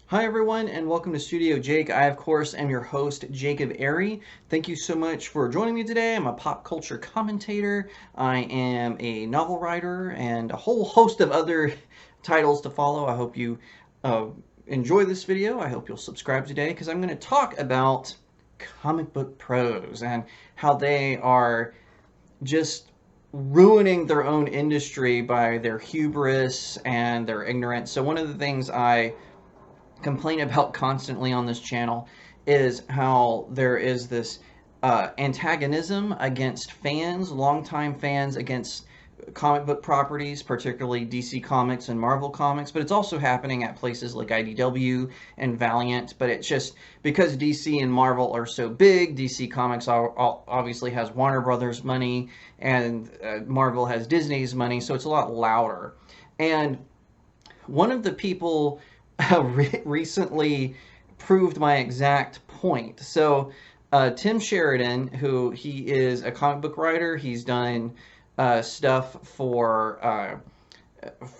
Hi everyone and welcome to Studio Jake. I of course am your host Jacob Airy. Thank you so much for joining me today. I'm a pop culture commentator. I am a novel writer and a whole host of other titles to follow. I hope you uh, enjoy this video. I hope you'll subscribe today because I'm going to talk about comic book pros and how they are just ruining their own industry by their hubris and their ignorance. So one of the things I complain about constantly on this channel is how there is this antagonism against fans, longtime fans against comic book properties, particularly DC Comics and Marvel Comics, but it's also happening at places like IDW and Valiant. But it's just because DC and Marvel are so big, DC Comics obviously has Warner Brothers money and Marvel has Disney's money, so it's a lot louder. And one of the people recently proved my exact point. So Tim Sheridan, who he is a comic book writer, he's done stuff for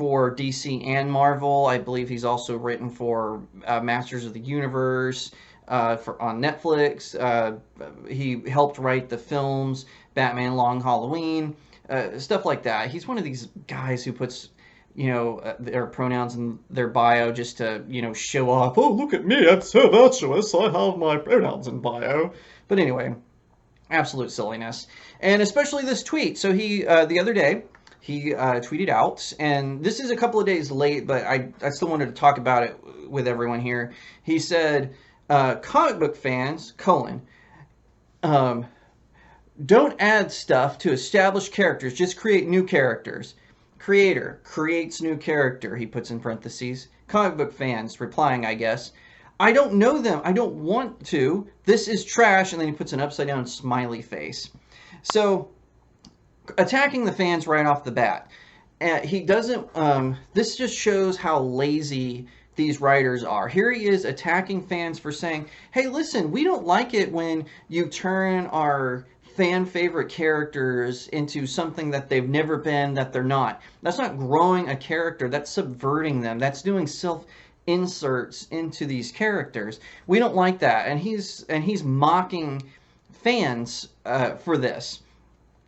DC and Marvel. I believe he's also written for Masters of the Universe on Netflix. He helped write the films Batman Long Halloween, stuff like that. He's one of these guys who puts their pronouns in their bio just to, show off. Oh, look at me, I'm so virtuous, I have my pronouns in bio. But anyway, absolute silliness. And especially this tweet. So he, the other day, he tweeted out, and this is a couple of days late, but I still wanted to talk about it with everyone here. He said, comic book fans, don't add stuff to established characters, just create new characters. Creator creates new character, he puts in parentheses. Comic book fans replying, I guess. I don't know them. I don't want to. This is trash. And then he puts an upside down smiley face. So attacking the fans right off the bat. He doesn't, this just shows how lazy these writers are. Here he is attacking fans for saying, hey, listen, we don't like it when you turn our fan favorite characters into something that they've never been, that they're not. That's not growing a character. That's subverting them. That's doing self-inserts into these characters. We don't like that. And he's mocking fans for this.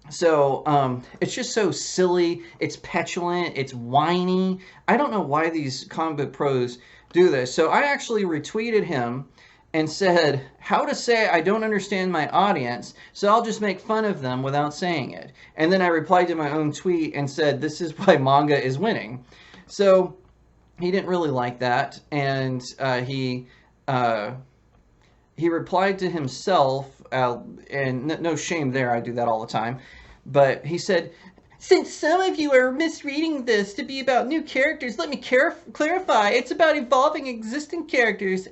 So it's just so silly. It's petulant. It's whiny. I don't know why these comic book pros do this. So I actually retweeted him and said how to say I don't understand my audience, so I'll just make fun of them without saying it. And then I replied to my own tweet and said, this is why manga is winning. So he didn't really like that, and he replied to himself, and no shame there, I do that all the time, but he said, since some of you are misreading this to be about new characters, let me clarify. It's about evolving existing characters,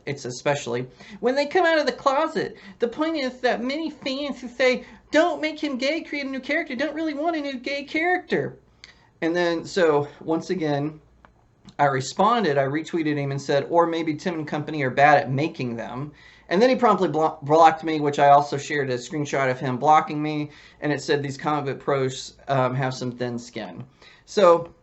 especially when they come out of the closet. The point is that many fans who say, don't make him gay, create a new character, don't really want a new gay character. And then, so, once again, I responded, I retweeted him and said, or maybe Tim and company are bad at making them. And then he promptly blocked me, which I also shared a screenshot of him blocking me. And it said these comic book pros have some thin skin. So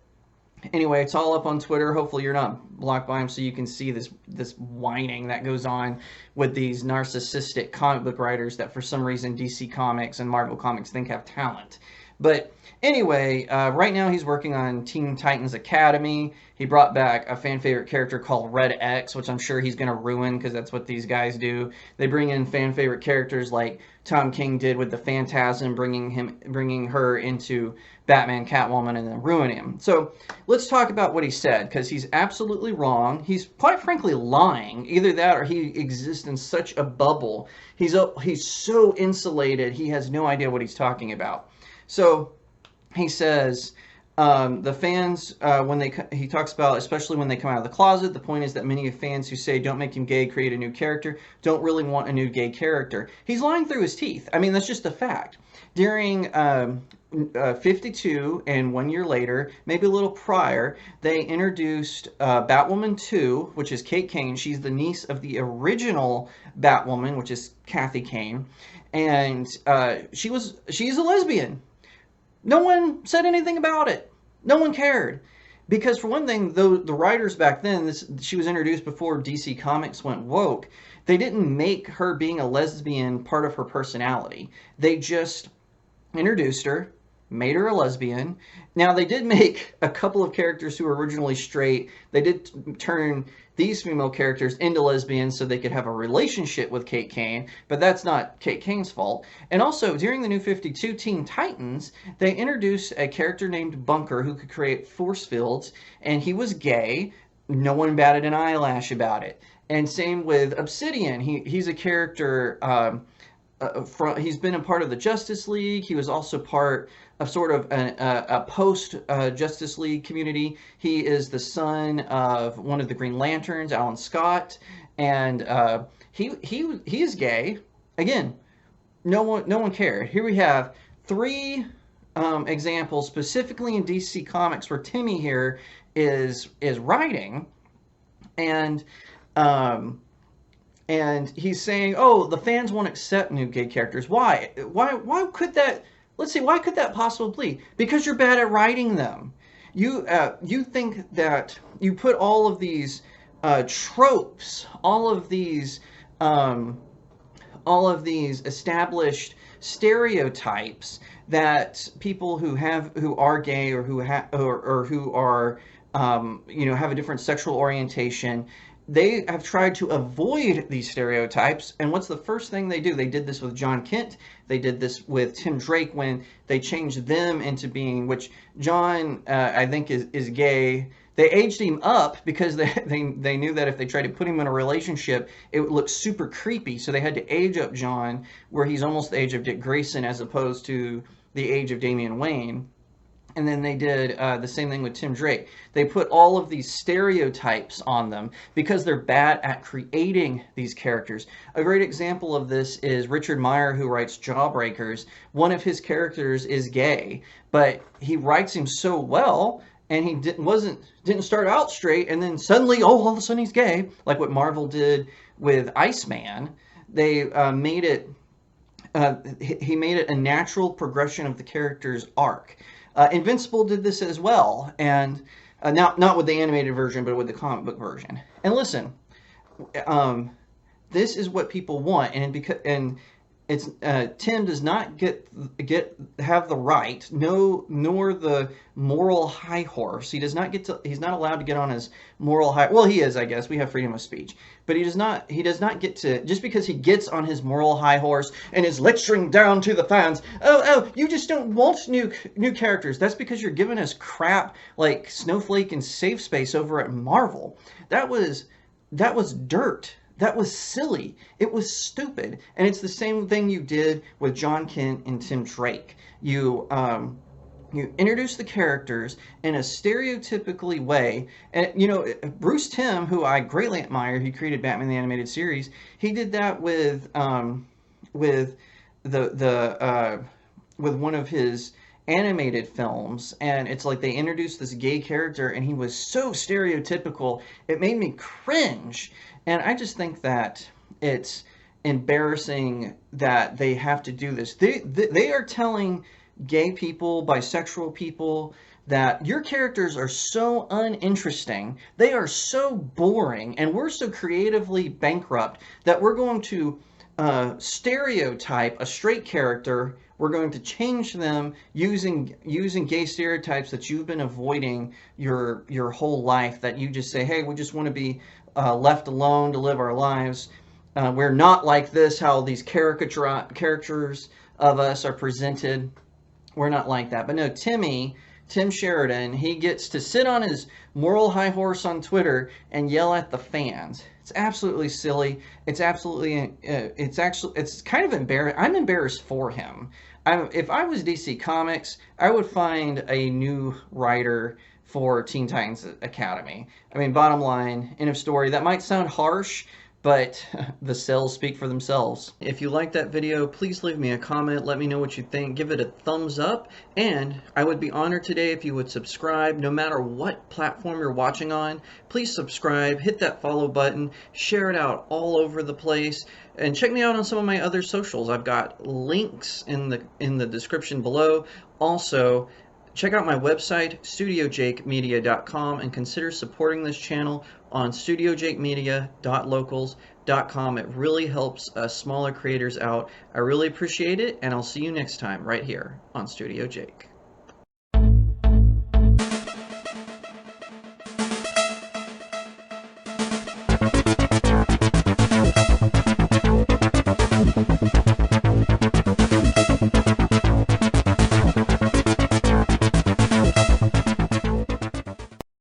anyway, it's all up on Twitter. Hopefully you're not blocked by him so you can see this whining that goes on with these narcissistic comic book writers that for some reason DC Comics and Marvel Comics think have talent. But anyway, right now he's working on Teen Titans Academy. He brought back a fan favorite character called Red X, which I'm sure he's going to ruin because that's what these guys do. They bring in fan favorite characters like Tom King did with the Phantasm, bringing her into Batman, Catwoman, and then ruin him. So let's talk about what he said, because he's absolutely wrong. He's quite frankly lying. Either that or he exists in such a bubble. He's so insulated, he has no idea what he's talking about. So he says, the fans, he talks about, especially when they come out of the closet, the point is that many fans who say, don't make him gay, create a new character, don't really want a new gay character. He's lying through his teeth. I mean, that's just a fact. During 52 and 1 year later, maybe a little prior, they introduced Batwoman 2, which is Kate Kane. She's the niece of the original Batwoman, which is Kathy Kane. And she's a lesbian. No one said anything about it. No one cared. Because for one thing, though the writers back then, she was introduced before DC Comics went woke. They didn't make her being a lesbian part of her personality. They just introduced her, made her a lesbian. Now, they did make a couple of characters who were originally straight. They did turn these female characters into lesbians so they could have a relationship with Kate Kane, but that's not Kate Kane's fault. And also, during the New 52 Teen Titans, they introduced a character named Bunker who could create force fields, and he was gay. No one batted an eyelash about it. And same with Obsidian. He's a character. He's been a part of the Justice League. He was also part of sort of a post Justice League community. He is the son of one of the Green Lanterns, Alan Scott, and he is gay. Again, no one cared. Here we have three examples specifically in DC Comics where Timmy here is writing, and and he's saying, "Oh, the fans won't accept new gay characters. Why? Why could that? Let's see. Why could that possibly be? Because you're bad at writing them. You think that you put all of these tropes, all of these established stereotypes that people who are gay or who are have a different sexual orientation." They have tried to avoid these stereotypes, and what's the first thing they do? They did this with John Kent. They did this with Tim Drake when they changed them into being, which John, I think, is gay. They aged him up because they knew that if they tried to put him in a relationship, it would look super creepy. So they had to age up John, where he's almost the age of Dick Grayson as opposed to the age of Damian Wayne. And then they did the same thing with Tim Drake. They put all of these stereotypes on them because they're bad at creating these characters. A great example of this is Richard Meyer, who writes Jawbreakers. One of his characters is gay, but he writes him so well, and he didn't start out straight, and then suddenly, all of a sudden he's gay, like what Marvel did with Iceman. They made it. He made it a natural progression of the character's arc. Invincible did this as well, and not with the animated version, but with the comic book version. And listen, this is what people want, and it's Tim does not have the right, nor the moral high horse. He does not get to. He's not allowed to get on his moral high. Well, he is, I guess. We have freedom of speech, but he does not. He does not get to, just because he gets on his moral high horse and is lecturing down to the fans. Oh, you just don't want new characters. That's because you're giving us crap like Snowflake and Safe Space over at Marvel. That was dirt. That was silly. It was stupid. And it's the same thing you did with John Kent and Tim Drake. You introduce the characters in a stereotypically way. And, Bruce Timm, who I greatly admire, he created Batman the Animated Series, he did that with with one of his animated films, and it's like they introduced this gay character and he was so stereotypical, it made me cringe. And I just think that it's embarrassing that they have to do this. They are telling gay people, bisexual people, that your characters are so uninteresting, they are so boring, and we're so creatively bankrupt that we're going to stereotype a straight character. We're going to change them using gay stereotypes that you've been avoiding your whole life, that you just say, hey, we just want to be left alone to live our lives. We're not like this, how these caricatures of us are presented. We're not like that. But no, Tim Sheridan, he gets to sit on his moral high horse on Twitter and yell at the fans. It's absolutely silly. It's kind of embarrassing. I'm embarrassed for him. If I was DC Comics, I would find a new writer for Teen Titans Academy. I mean, bottom line, end of story. That might sound harsh, but the sales speak for themselves. If you liked that video, please leave me a comment. Let me know what you think. Give it a thumbs up. And I would be honored today if you would subscribe. No matter what platform you're watching on, please subscribe. Hit that follow button. Share it out all over the place. And check me out on some of my other socials. I've got links in the description below. Also, Check out my website, studiojakemedia.com, and consider supporting this channel on studiojakemedia.locals.com. It really helps smaller creators out. I really appreciate it, and I'll see you next time right here on Studio Jake.